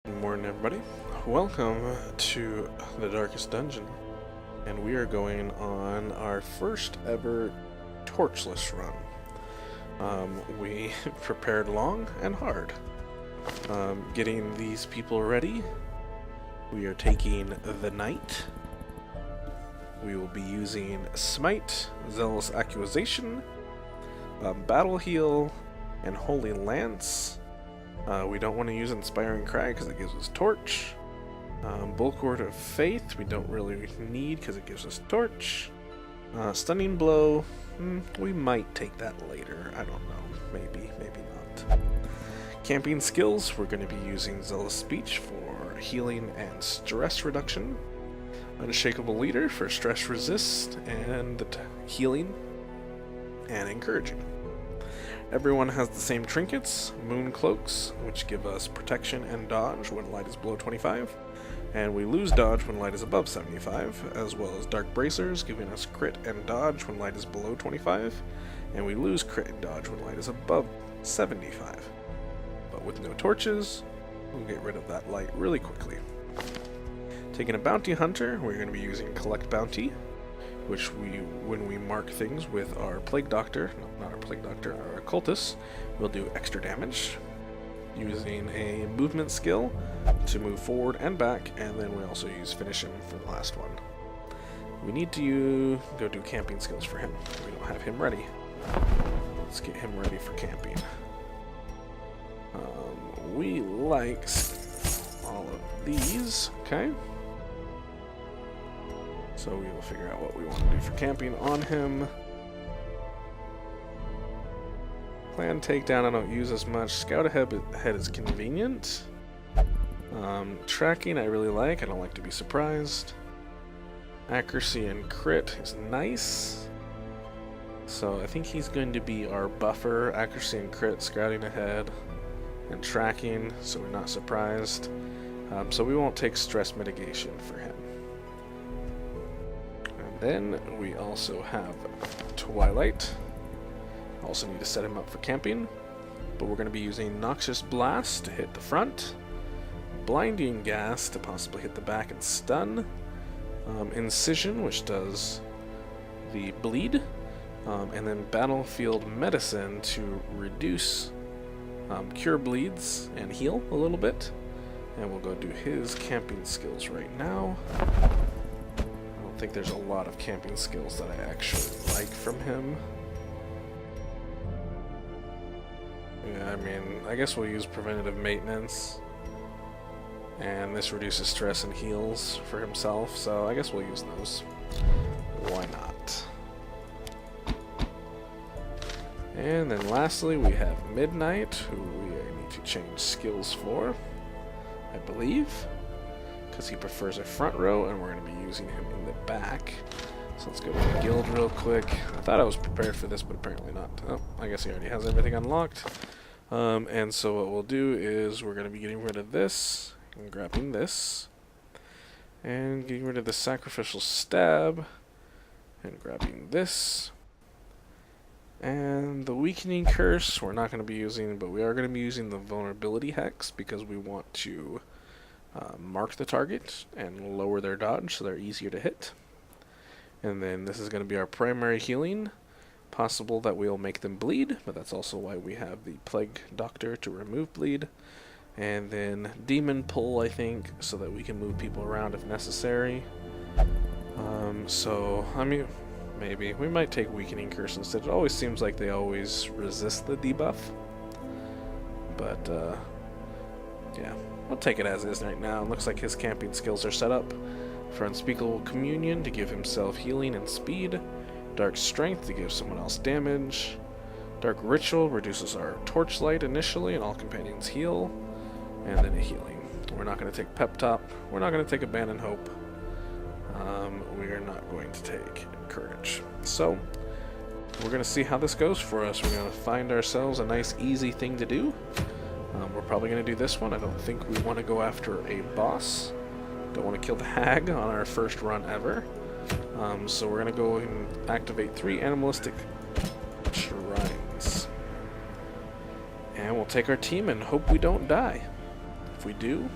Good morning, everybody. Welcome to the Darkest Dungeon, and we are going on our first ever Torchless run. We prepared long and hard. Getting these people ready, we are taking the Knight. We will be using Smite, Zealous Accusation, Battle Heal, and Holy Lance. We don't want to use Inspiring Cry because it gives us Torch. Bulwark of Faith we don't really need because it gives us Torch. Stunning Blow, we might take that later. I don't know. Maybe not. Camping Skills, we're going to be using Zealous Speech for healing and stress reduction. Unshakable Leader for stress resist and healing and encouraging. Everyone has the same trinkets, Moon Cloaks, which give us protection and dodge when light is below 25, and we lose dodge when light is above 75, as well as Dark Bracers, giving us crit and dodge when light is below 25, and we lose crit and dodge when light is above 75. But with no torches, we'll get rid of that light really quickly. Taking a Bounty Hunter, we're going to be using Collect Bounty, which when we mark things with our Plague Doctor, no, not our Plague Doctor, our Occultist, we'll do extra damage. Using a movement skill to move forward and back, and then we also use Finish Him for the last one. We need to go do camping skills for him. We don't have him ready. Let's get him ready for camping. We like all of these, okay? So we will figure out what we want to do for camping on him. Plan takedown I don't use as much. Scout ahead is convenient. Tracking I really like. I don't like to be surprised. Accuracy and crit is nice. So I think he's going to be our buffer. Accuracy and crit, scouting ahead, and tracking, so we're not surprised. So we won't take stress mitigation for him. Then we also have Twilight. Also need to set him up for camping, but we're going to be using Noxious Blast to hit the front, Blinding Gas to possibly hit the back and stun, Incision, which does the bleed, and then Battlefield Medicine to reduce cure bleeds and heal a little bit. And we'll go do his camping skills right now. I think there's a lot of camping skills that I actually like from him. Yeah, I mean, I guess we'll use preventative maintenance, and this reduces stress and heals for himself, so I guess we'll use those. Why not? And then lastly we have Midnight, who we need to change skills for, I believe, because he prefers a front row, and we're going to be using him in the back. So let's go to the guild real quick. I thought I was prepared for this, but apparently not. Oh, I guess he already has everything unlocked. And so what we'll do is we're going to be getting rid of this, and grabbing this, and getting rid of the Sacrificial Stab, and grabbing this. And the Weakening Curse we're not going to be using, but we are going to be using the Vulnerability Hex because we want to mark the target and lower their dodge so they're easier to hit. And then this is going to be our primary healing. Possible that we'll make them bleed, but that's also why we have the Plague Doctor to remove bleed. And then Demon Pull, I think, so that we can move people around if necessary. So, I mean, maybe. We might take Weakening Curse instead. It always seems like they always resist the debuff. But, yeah. We'll take it as is right now. It looks like his camping skills are set up for Unspeakable Communion to give himself healing and speed, Dark Strength to give someone else damage, Dark Ritual reduces our Torchlight initially and all companions heal, and then a healing. We're not going to take Pep Talk. We're not going to take Abandon Hope. We are not going to take Encourage. So we're going to see how this goes for us. We're going to find ourselves a nice easy thing to do. We're probably going to do this one. I don't think we want to go after a boss. Don't want to kill the hag on our first run ever. So we're going to go and activate 3 animalistic shrines. And we'll take our team and hope we don't die. If we do,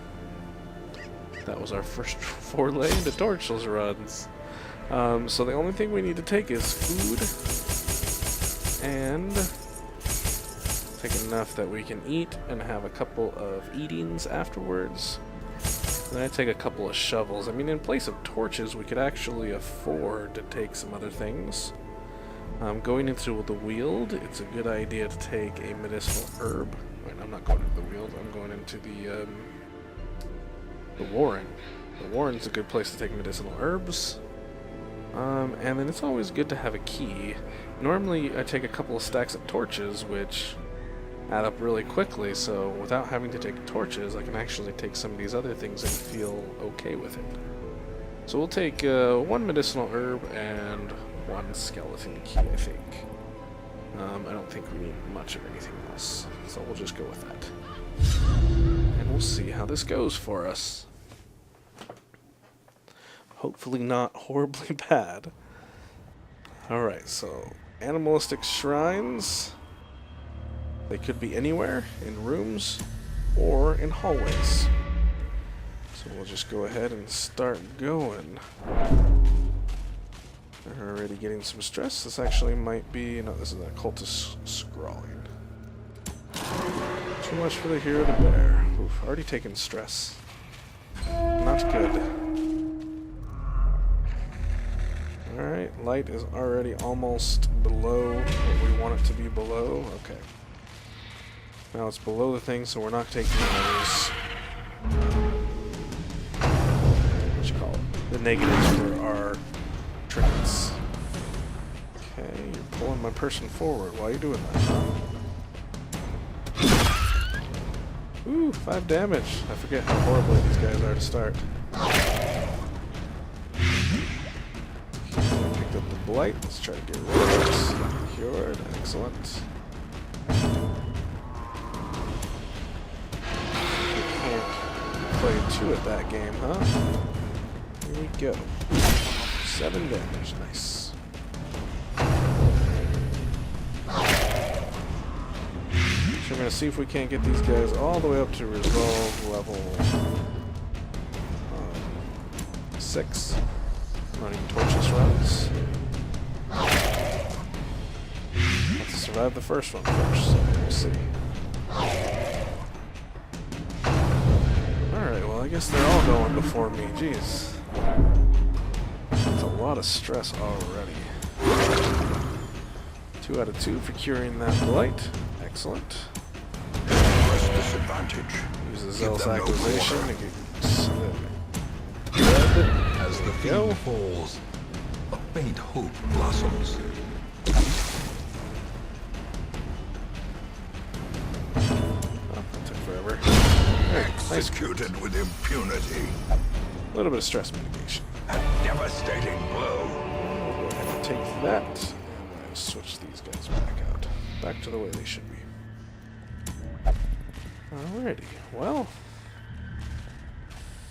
That was our first foray into Torchless runs. So the only thing we need to take is food and take enough that we can eat and have a couple of eatings afterwards. Then I take a couple of shovels. I mean, in place of torches, we could actually afford to take some other things. Going into the Weald, it's a good idea to take a medicinal herb. Wait, I'm not going into the Weald. I'm going into the Warren. The Warren's a good place to take medicinal herbs. And then it's always good to have a key. Normally, I take a couple of stacks of torches, which add up really quickly, so without having to take torches, I can actually take some of these other things and feel okay with it. So we'll take one medicinal herb and one skeleton key, I think. I don't think we need much of anything else, so we'll just go with that. And we'll see how this goes for us. Hopefully not horribly bad. Alright, so animalistic shrines. They could be anywhere, in rooms, or in hallways. So we'll just go ahead and start going. They're already getting some stress. This actually might be... no, this is a cultist scrawling. Too much for the hero to bear. Oof, already taken stress. Not good. Alright, light is already almost below what we want it to be below. Okay. Now it's below the thing, so we're not taking those... what you call it? The negatives for our trinkets. Okay, you're pulling my person forward. Why are you doing that, huh? Ooh, 5 damage. I forget how horribly these guys are to start. Picked up the blight. Let's try to get rid of this. Cured. Excellent. Play 2 at that game, huh? Here we go. 7 damage, nice. So we're gonna see if we can't get these guys all the way up to resolve level 6. Running torches runs. Have to survive the first one first, so we'll see. Alright, well I guess they're all going before me, jeez. That's a lot of stress already. 2 out of 2 for curing that blight. Excellent. Disadvantage. Use the Zealous Acquisition to get as the field falls, a faint hope blossoms. Oh, that took forever. Executed with impunity. A little bit of stress mitigation. A devastating blow. We'll go ahead and take that, and I'll switch these guys back out. Back to the way they should be. Alrighty, well,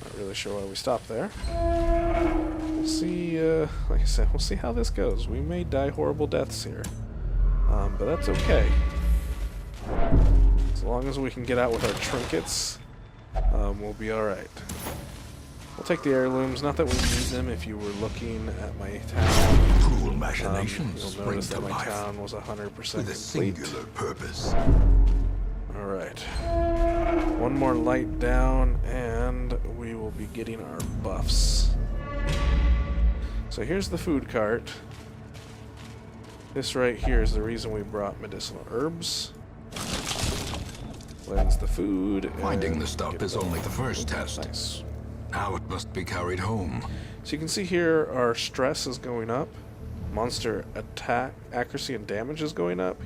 not really sure why we stopped there. We'll see, like I said, we'll see how this goes. We may die horrible deaths here, but that's okay. As long as we can get out with our trinkets, we'll be alright. We'll take the heirlooms, not that we need them. If you were looking at my town, Cruel machinations you'll notice that my town was 100% with a complete. singular purpose. Alright. One more light down, and we will be getting our buffs. So here's the food cart. This right here is the reason we brought medicinal herbs. Cleanse the food. Finding the stuff is only the first test. Nice. Now it must be carried home. So you can see here our stress is going up. Monster attack, accuracy, and damage is going up.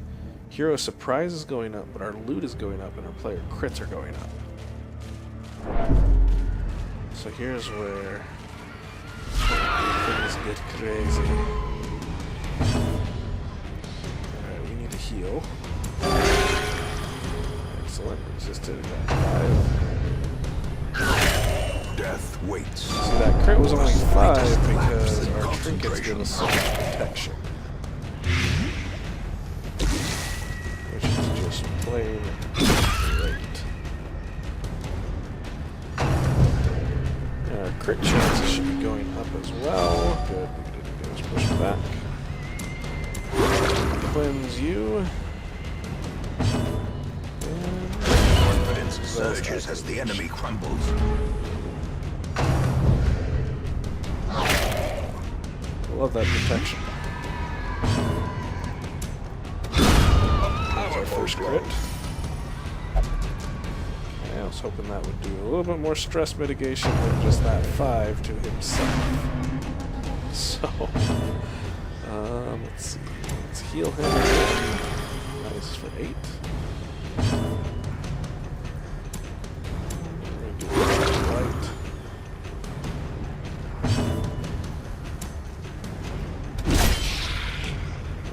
Hero surprise is going up, but our loot is going up and our player crits are going up. So here's where things get crazy. Alright, we need to heal. Excellent. Resisted. Got 5. Death waits. See, that crit was only 5 because our trinkets give us some protection. Which is just plain great. Our crit chances should be going up as well. Good, we didn't get us pushed back. Cleanse you. Confidence surges as the enemy crumbles. Love that protection. That's our first crit. I was hoping that would do a little bit more stress mitigation than just that 5 to himself. So, let's see. Let's heal him again. Nice for 8. We're gonna do light.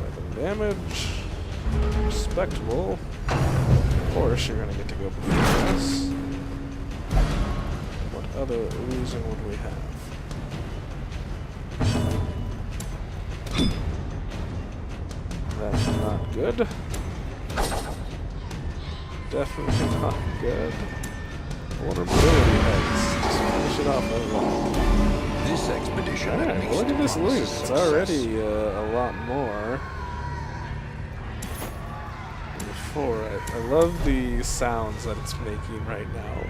Weapon damage. Respectable. Of course, you're gonna get to go before us. What other reason would we have? That's not good. Definitely not good. Vulnerability heads. Just finish it off overall. This expedition. Alright, well, look at this loot. It's already a lot more. Before, I love the sounds that it's making right now.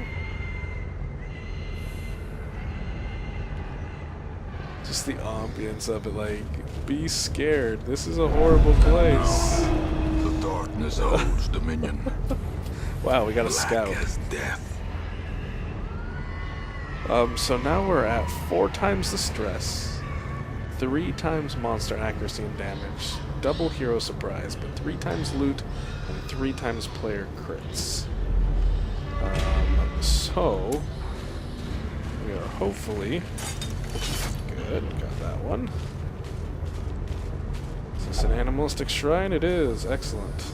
Just the ambience of it, like, be scared. This is a horrible place. The darkness holds dominion. Wow, we got a Black scout. as death. So now we're at 4 times the stress, 3 times monster accuracy and damage, double hero surprise, but 3 times loot, and 3 times player crits. So we are hopefully good. Got that one. Is this an animalistic shrine? It is. Excellent.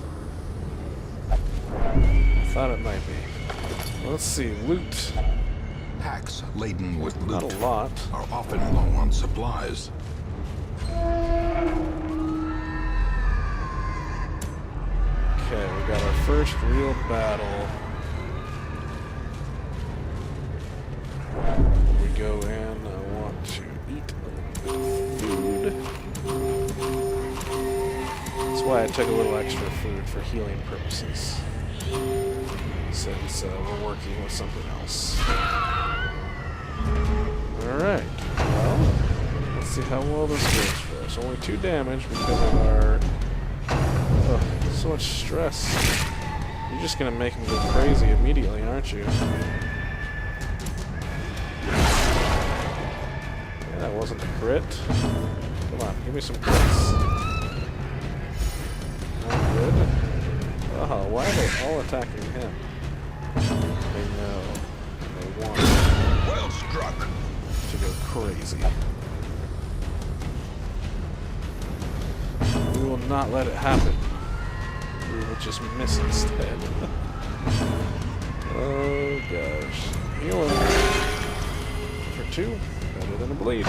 I thought it might be. Let's see. Loot. Packs laden with Not loot a lot. are often low on supplies. Okay, we got our first real battle. Before we go in, I want to eat a little bit of food. That's why I took a little extra food for healing purposes. Since we're working with something else. Alright, well, let's see how well this goes for us. Only 2 damage because of our... Oh, so much stress. You're just gonna make him go crazy immediately, aren't you? Yeah, that wasn't a crit. Come on, give me some crits. Not good. Oh, why are they all attacking him? They know. They want Well struck. to go crazy. We will not let it happen. We will just miss instead. Oh gosh. Healing. For 2. Better than a bleed.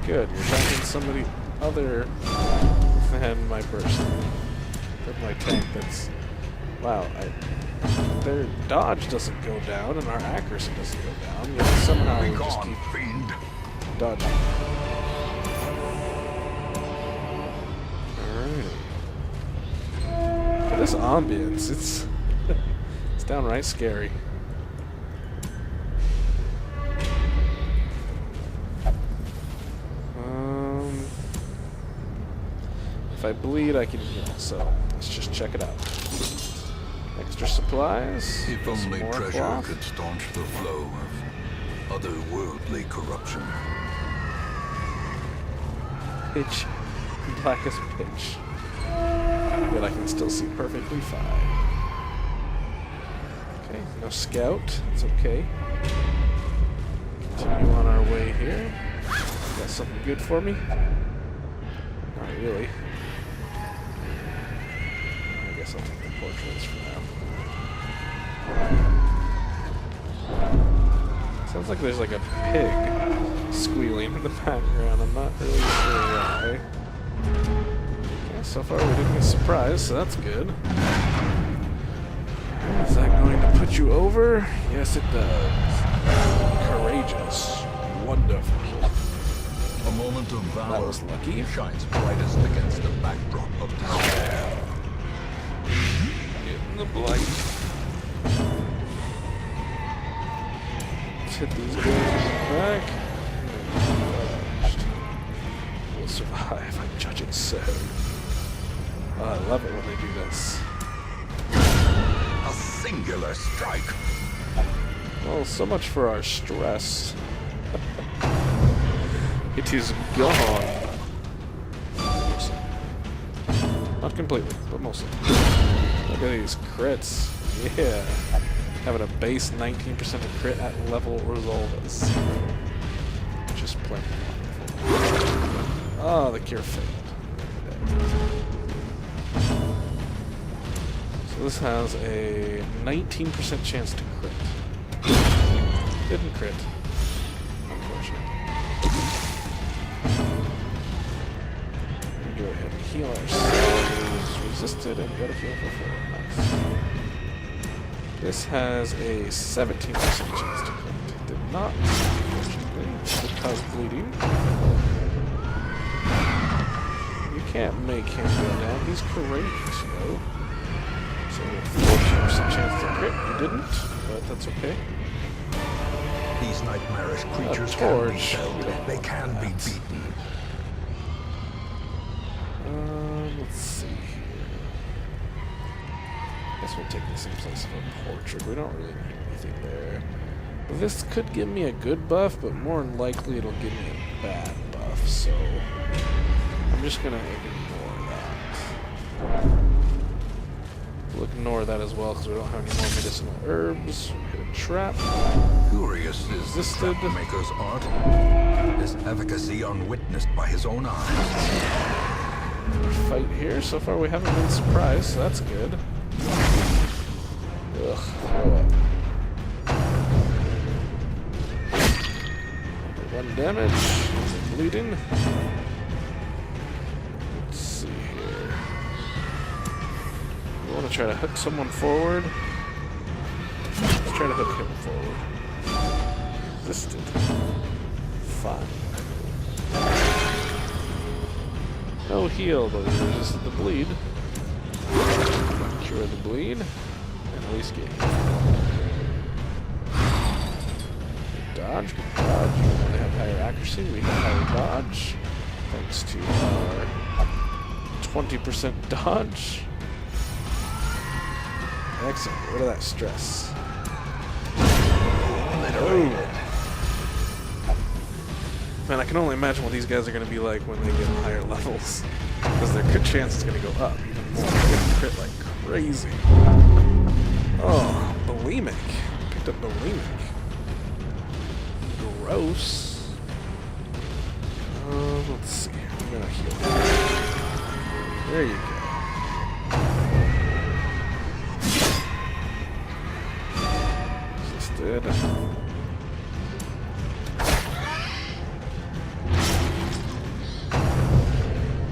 Good. You're attacking somebody other than my person. Or my tank that's... Wow. Their dodge doesn't go down and our accuracy doesn't go down. Yet somehow we just keep dodging. Alright. This ambience, it's it's downright scary. If I bleed, I can heal, so let's just check it out. Extra supplies. If some only more pressure cloth. could staunch the flow of otherworldly corruption. Pitch. Black as pitch. But I can still see perfectly fine. Okay, no scout. It's okay. Continue on our way here. Got something good for me? Not really. I guess I'll take the portraits for now. Sounds like there's like a pig squealing in the background. I'm not really sure why. Okay, so far we didn't get surprised, so that's good. Is that going to put you over? Yes, it does. courageous. Wonderful. A moment of valor That was lucky. shines brightest against the backdrop of despair. In the blight. Let's hit these guys in the back. We'll survive. I'm judging so. Oh, I love it when they do this. A singular strike. Well, so much for our stress. It is gone. Mostly. Not completely, but mostly. Look at these crits. Yeah. Having a base 19% of crit at level resolve at 0. Just plain wonderful. Oh, the cure failed. So this has a 19% chance to crit. Didn't crit. Unfortunate. Go ahead and heal ourselves. Resisted and got a heal for 4. Nice. This has a 17% chance to crit. Did not, unfortunately. Would cause bleeding. You can't make him go down. He's courageous, you know. So 14% chance to crit. You didn't, but that's okay. These nightmarish creatures torch. can be felled. They can be beaten. Let's see here. Guess we'll take this in place of a portrait. We don't really need anything there. This could give me a good buff, but more than likely it'll give me a bad buff, so I'm just gonna ignore that. We'll ignore that as well because we don't have any more medicinal herbs. Hit a trap. Curious is the Resisted. trapmaker's art. His efficacy unwitnessed by his own eyes. Fight here. So far we haven't been surprised, so that's good. Ugh, throw up. 1 damage. Bleeding. Let's see here. We want to try to hook someone forward. Let's try to hook him forward. Resisted. Fine. No heal, but we resisted the bleed. Cure the bleed. And at least get healed. Good dodge, good dodge. You only have higher accuracy, we have higher dodge. Thanks to our 20% dodge. Excellent. Get rid of that stress. Oh. Man, I can only imagine what these guys are going to be like when they get higher levels. Because their crit chance is going to go up even more. They're going to crit like crazy. Oh, bulimic. Picked up bulimic. Gross. Let's see. I'm going to heal. There you go. Resisted.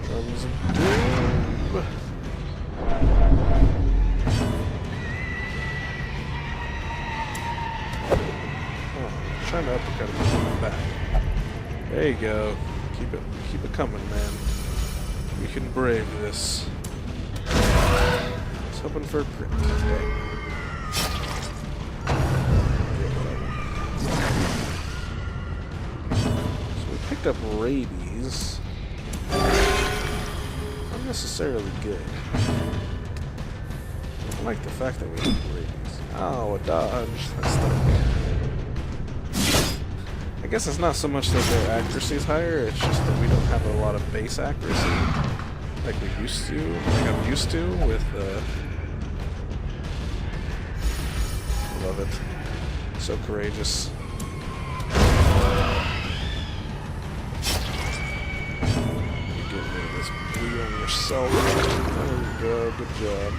Drums of Doom. Oh, trying to uppercut him in the back. There you go. Keep it coming, man. We can brave this. I was hoping for a crit. So we picked up rabies. Not necessarily good. I don't like the fact that we have rabies. Oh, a dodge. That's stuck. I guess it's not so much that their accuracy is higher, it's just that we don't have a lot of base accuracy like we used to, like I'm used to with love it. So courageous. You get rid of this bleed on yourself. There you go, good job.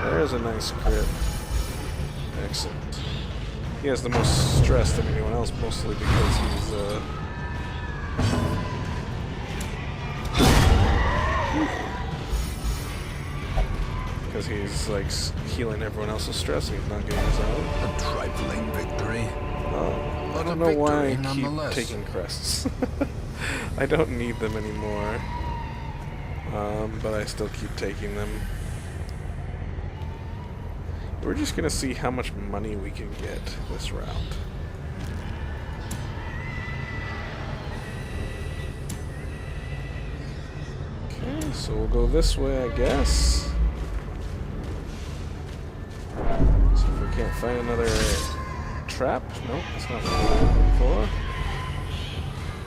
There's a nice crit. Excellent. He has the most stress of anyone else, mostly because he's, because he's like healing everyone else's stress and he's not getting his own. A trifling victory. I But don't a know why I victory keep nonetheless. taking crests. I don't need them anymore, but I still keep taking them. We're just gonna see how much money we can get this round. Okay, so we'll go this way, I guess. So if we can't find another trap, nope, that's not what we're looking for.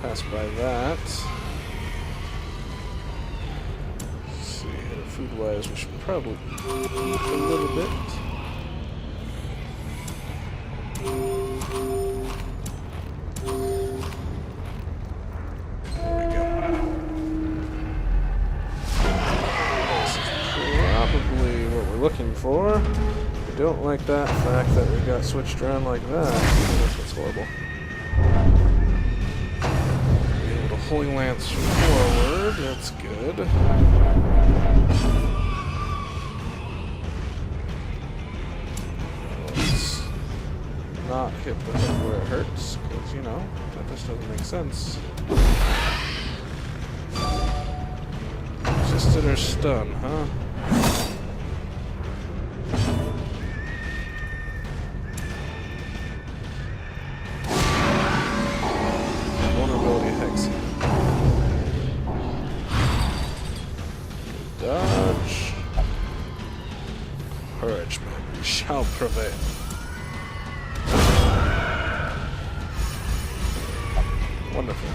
Pass by that. Let's see here, food-wise, we should probably eat a little bit. There we go. This is probably what we're looking for. We don't like that fact that we got switched around like that. That's horrible. Be able to Holy Lance forward, that's good. Let's not hit the hook where it hurts, because, you know, that just doesn't make sense. Resisted or stun, huh? Vulnerability hex. Dodge. Encouragement. We shall prevail. Wonderful.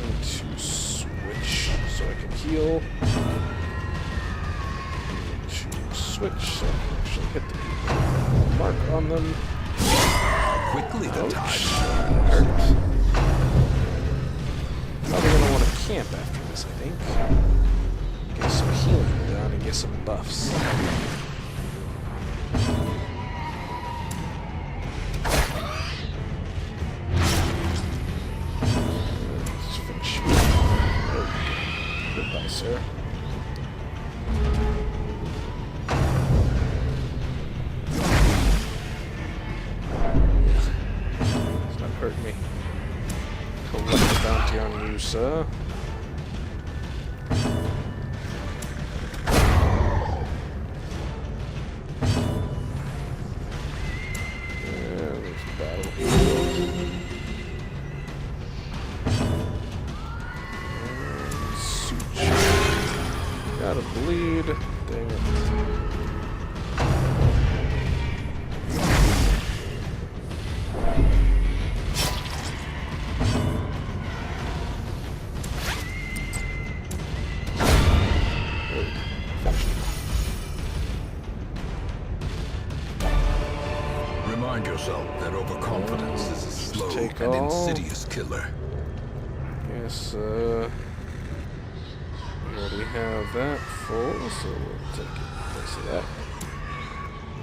Need to switch so I can heal. Need to switch so I can actually hit the mark on them. Quickly the tide Ouch. turns. Hurt. Probably gonna want to camp after this, I think. Get some healing done and get some buffs. Let's finish you. Oh, goodbye, sir. It's not hurt me. Collect the bounty on you, sir. Yeah, there's battle. And suture. Gotta bleed. Dang it. Remind yourself that overconfidence is a slow take and all. insidious killer. Yes, we already have that full, so we'll take it. Place of that.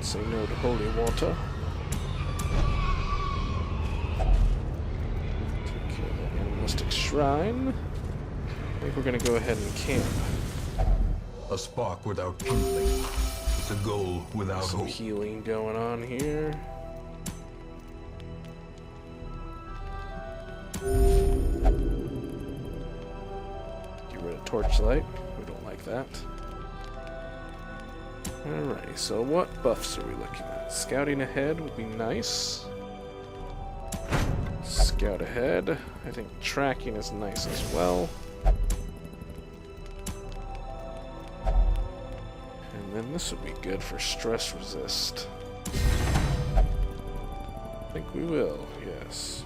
Say no to holy water. Take care of that animalistic shrine. I think we're gonna go ahead and camp. A spark without kindling is a goal without Some hope. healing going on here. Get rid of Torchlight. We don't like that. Alrighty, so what buffs are we looking at? Scouting ahead would be nice. Scout ahead. I think tracking is nice as well. And then this would be good for stress resist. I think we will, yes.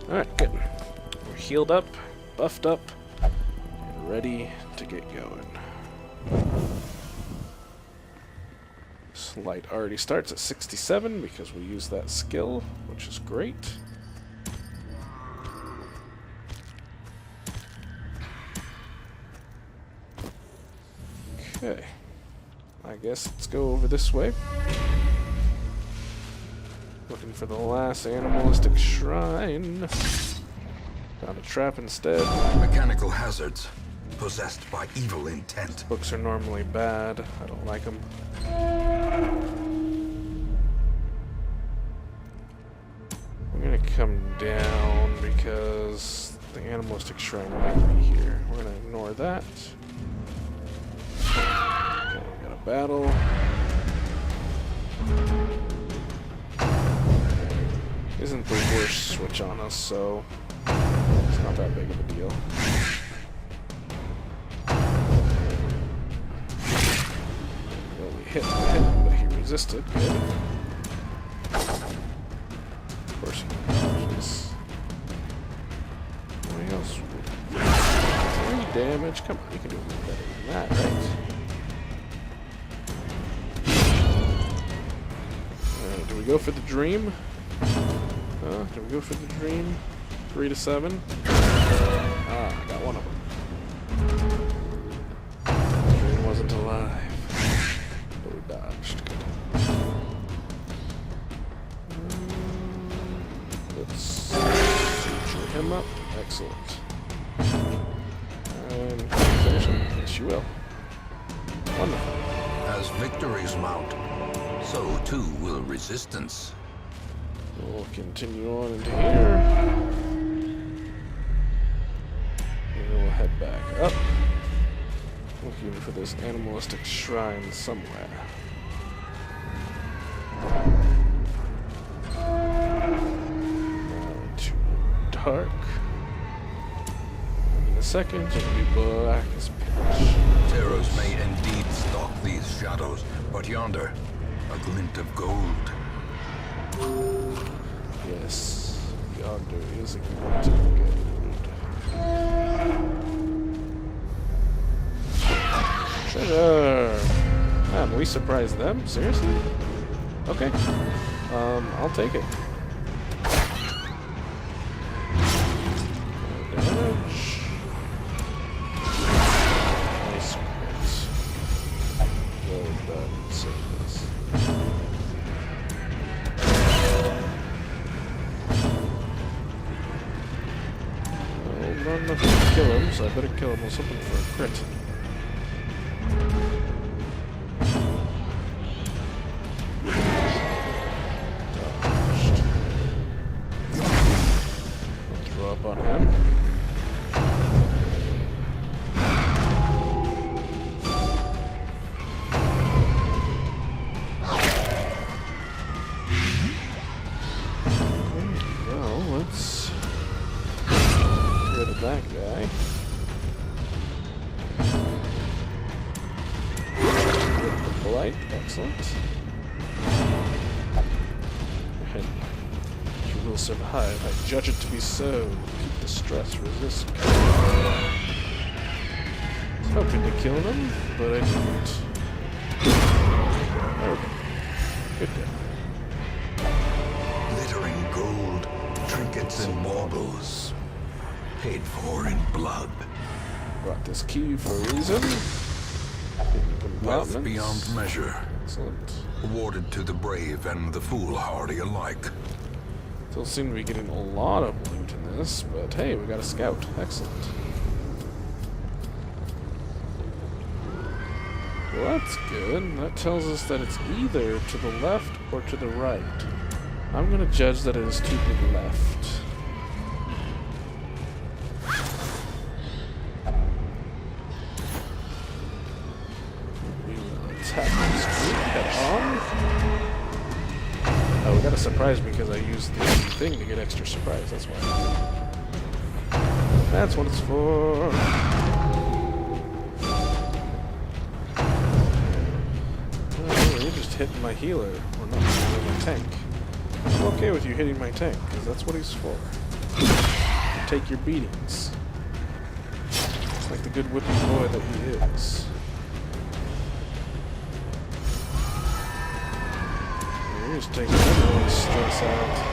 Alright, good. We're healed up, buffed up, and ready to get going. This light already starts at 67 because we use that skill, which is great. Okay. I guess let's go over this way. Looking for the last animalistic shrine. Found a trap instead. Mechanical hazards. Possessed by evil intent. Books are normally bad. I don't like them. I'm gonna come down because the animalistic shrine might be here. We're gonna ignore that. Okay, we got a battle. Isn't the worst switch on us, so it's not that big of a deal. Well, we hit him, but he resisted. Good. Of course he dodges. What else? 3 damage. Come on, you can do a little better than that, right? Do we go for the dream? Do we go for the dream? 3 to 7. Ah, I got one of them. The dream wasn't alive. But we dodged. Let's suture him up. Excellent. And finish him. Yes, you will. Wonderful. As victories mount, so too will resistance. We'll continue on into here. And we'll head back up. Looking for this animalistic shrine somewhere. Now into dark. In a second, it'll be black as pitch. Terrors may indeed stalk these shadows, but yonder, a glint of gold. Yes, yonder is a glint of gold. Treasure! Man, we surprised them? Seriously? Okay. I'll take it. No damage. Nice crit. Well done, Sickness. Not enough to kill him, so I better kill him with something for a crit. Dodged. I'll throw up on him. Well, let's rid of that guy. Get the blight, excellent. And you will survive. I judge it to be so. Keep the stress, resist. I was hoping to kill him, but I didn't. Okay. Good guy. Glittering gold, trinkets and baubles. Paid for in blood. Brought this key for a reason. Wealth beyond measure. Excellent. Awarded to the brave and the foolhardy alike. Still seem to be getting a lot of loot in this, but hey, we got a scout. Excellent. Well, that's good. That tells us that it's either to the left or to the right. I'm gonna judge that it is to the left. We will attack this group head on. Oh, we got a surprise because I used the thing to get extra surprise, that's why. That's what it's for. Oh, you're just hitting my healer, or not hitting my tank. I'm okay with you hitting my tank, because that's what he's for. Take your beatings. Like the good whipping boy that he is. You're just taking everyone's stress out.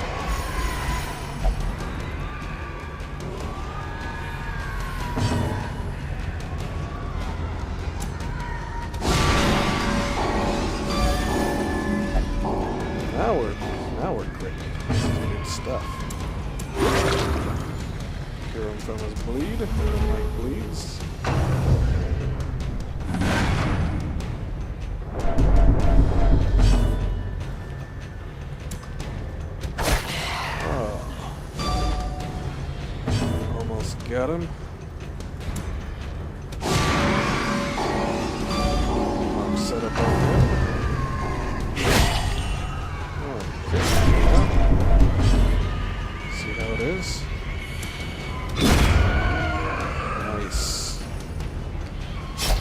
Now we're great. stuff. Cure him from his bleed. Mike bleeds. Got him. I'm set up on him. See how it is? Nice.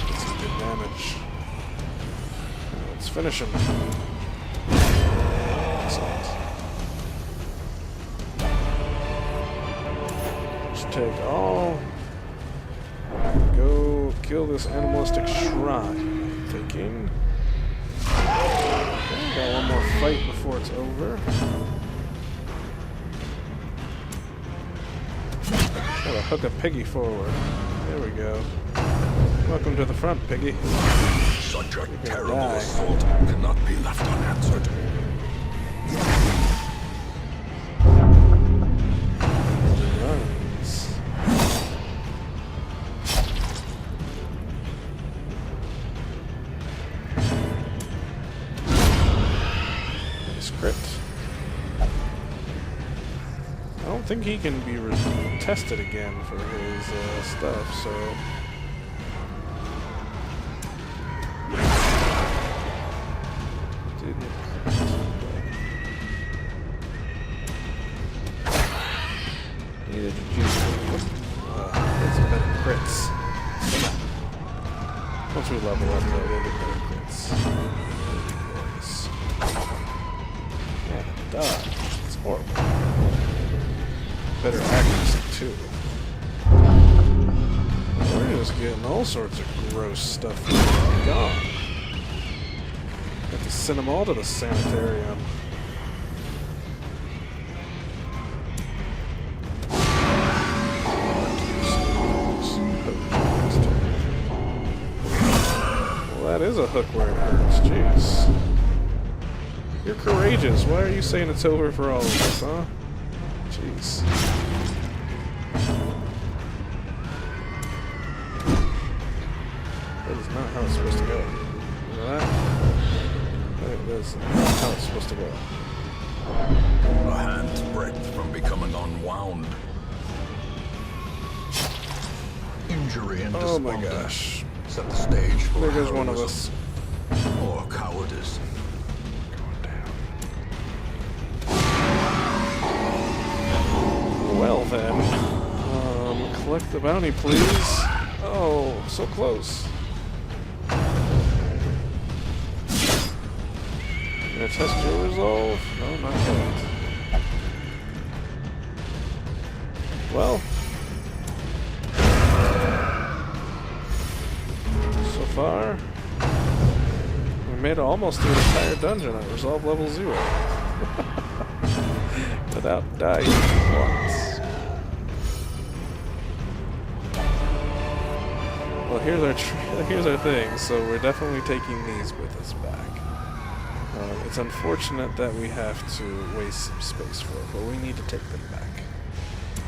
Get some good damage. Let's finish him. Excellent. Take all. Go kill this animalistic shrine. I'm thinking. Okay, got one more fight before it's over. Gotta hook a piggy forward. There we go. Welcome to the front, piggy. Such a terrible assault cannot be left unanswered. Crit. I don't think he can be tested again for his stuff, so... Didn't crit. Needed to juice it. Get some better crits. Once we level up, though, we'll get better crits. Dodge. It's horrible. Better accuracy, too. We're just getting all sorts of gross stuff from God. Have to send them all to the sanitarium. Well, that is a hook where it hurts. Jeez. You're courageous. Why are you saying it's over for all of us, huh? Jeez. That is not how it's supposed to go. You know that? That is not how it's supposed to go. A hand's breadth from becoming unwound. Injury and Oh my despondence gosh. set the stage for There goes one of us. or cowardice. Well then, collect the bounty, please. Oh, so close. Gonna test your resolve? No, not yet. Well, so far, we made it almost through the entire dungeon at resolve level 0. Without dying once. Well, here's our thing. So we're definitely taking these with us back. It's unfortunate that we have to waste some space for it, but we need to take them back.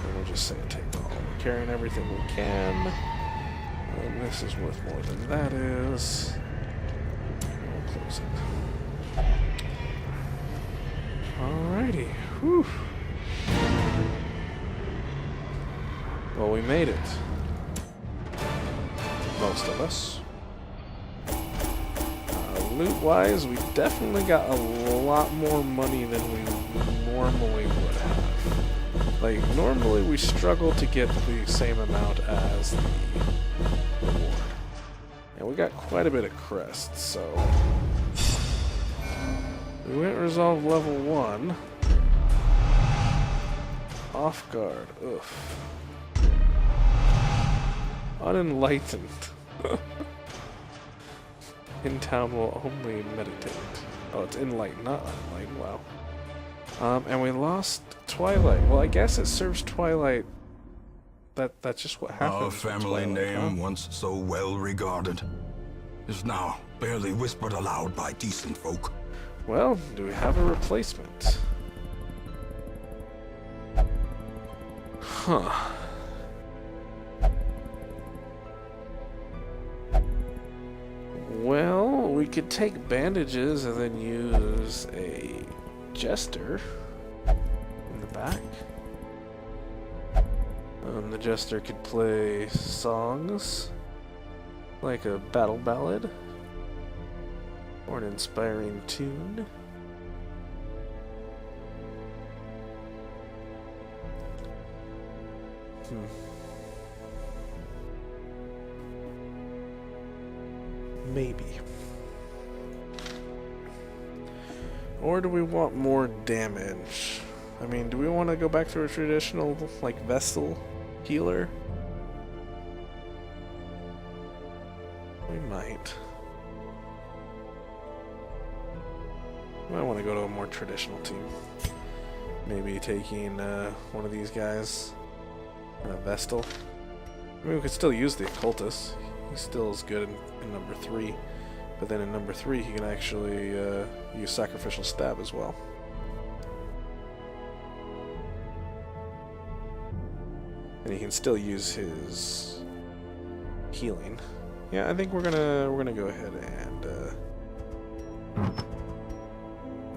And we'll just say take them all. We're carrying everything we can. And this is worth more than that is. We'll close it. Alrighty. Whew. Well, we made it. Most of us. Loot-wise, we definitely got a lot more money than we normally would have. Like, normally we struggle to get the same amount as the reward. And we got quite a bit of crests, so... We went resolve level 1. Off guard. Ugh. Unenlightened. In town will only meditate. Oh, it's enlightened, not unenlightened. Wow. And we lost Twilight. Well, I guess it serves Twilight. That's just what happens. Our family name, once so well regarded, is now barely whispered aloud by decent folk. Well, do we have a replacement? Huh. Well, we could take bandages and then use a jester in the back. The jester could play songs like a battle ballad or an inspiring tune. Maybe. Or do we want more damage? I mean, do we want to go back to a traditional, like, Vestal healer? We might. We might want to go to a more traditional team. Maybe taking one of these guys, Vestal. I mean, we could still use the Occultist. He still is good in number 3. But then in number 3, he can actually use Sacrificial Stab as well. And he can still use his healing. Yeah, I think we're gonna go ahead and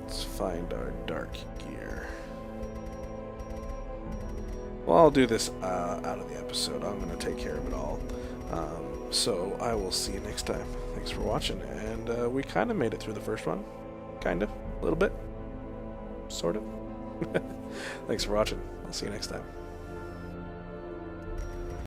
let's find our dark gear. Well, I'll do this out of the episode. I'm gonna take care of it all. So I will see you next time. Thanks for watching, and we kind of made it through the first one. Kind of. A little bit. Sort of. Thanks for watching. I'll see you next time.